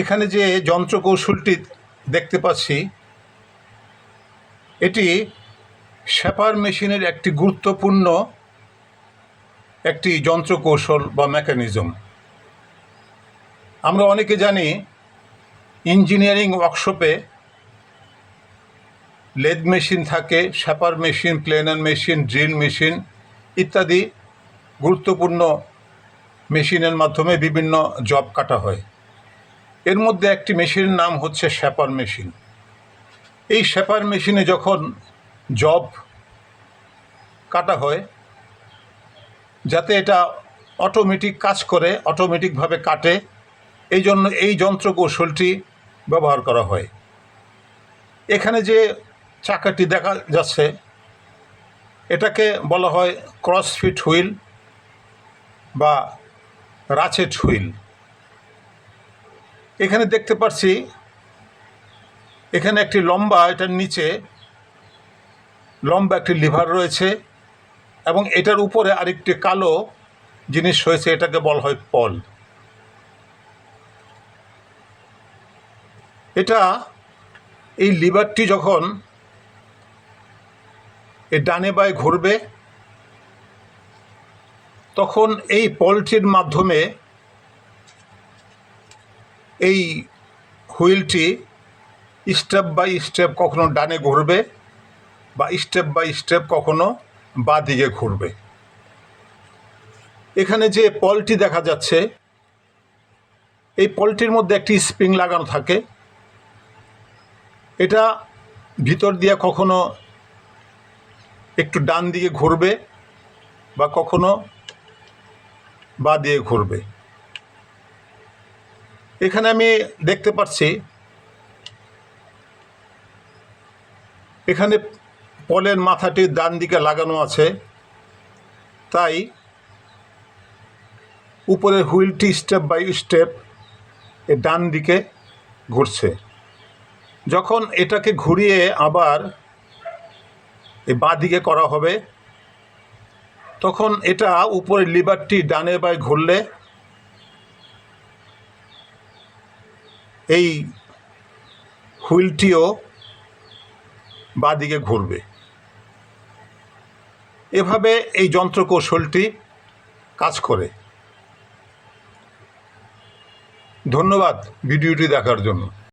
এখানে যে যন্ত্রকৌশলটি দেখতে পাচ্ছি এটি শ্যাপার মেশিনের একটি গুরুত্বপূর্ণ একটি যন্ত্রকৌশল বা মেকানিজম। আমরা অনেকে জানি ইঞ্জিনিয়ারিং ওয়ার্কশপে লেদ মেশিন থাকে, shaper machine, planer machine, drill machine ইত্যাদি গুরুত্বপূর্ণ মেশিনের মাধ্যমে বিভিন্ন জব কাটা হয়। এর মধ্যে একটি মেশিনের নাম হচ্ছে শ্যাপার মেশিন। এই শ্যাপার মেশিনে যখন জব কাটা হয়, যাতে এটা অটোমেটিক কাজ করে, অটোমেটিকভাবে কাটে, এই জন্য এই যন্ত্রকৌশলটি ব্যবহার করা হয়। এখানে যে চাকাটি দেখা যাচ্ছে এটাকে বলা হয় ক্রসফিট হুইল বা রাচেট হুইল। এখানে দেখতে পাচ্ছি এখানে একটি লম্বা, এটার নিচে লম্বা একটি লিভার রয়েছে এবং এটার উপরে আরেকটি কালো জিনিস রয়েছে, এটাকে বলা হয় পল। এটা এই লিভারটি যখন এই ডানে বায়ে ঘুরবে তখন এই পলটির মাধ্যমে এই হুইলটি স্টেপ বাই স্টেপ কখনো ডানে ঘুরবে বা স্টেপ বাই স্টেপ কখনো বাঁ দিকে ঘুরবে। এখানে যে পলটি দেখা যাচ্ছে এই পলটির মধ্যে একটি স্প্রিং লাগানো থাকে। এটা ভিতর দিয়ে কখনো একটু ডান দিকে ঘুরবে বা কখনো বাঁ দিয়ে ঘুরবে। এখানে আমি দেখতে পাচ্ছি এখানে পলের মাথাটি ডান দিকে লাগানো আছে, তাই উপরের হুইলটি স্টেপ বাই স্টেপ ডান দিকে ঘুরছে। যখন এটাকে ঘুরিয়ে আবার এই বাঁ দিকে করা হবে তখন এটা উপরের লিভারটি ডানে বায়ে ঘুরলে এই হুইলটিও বাঁ দিকে ঘুরবে। এভাবে এই যন্ত্রকৌশলটি কাজ করে। ধন্যবাদ ভিডিওটি দেখার জন্য।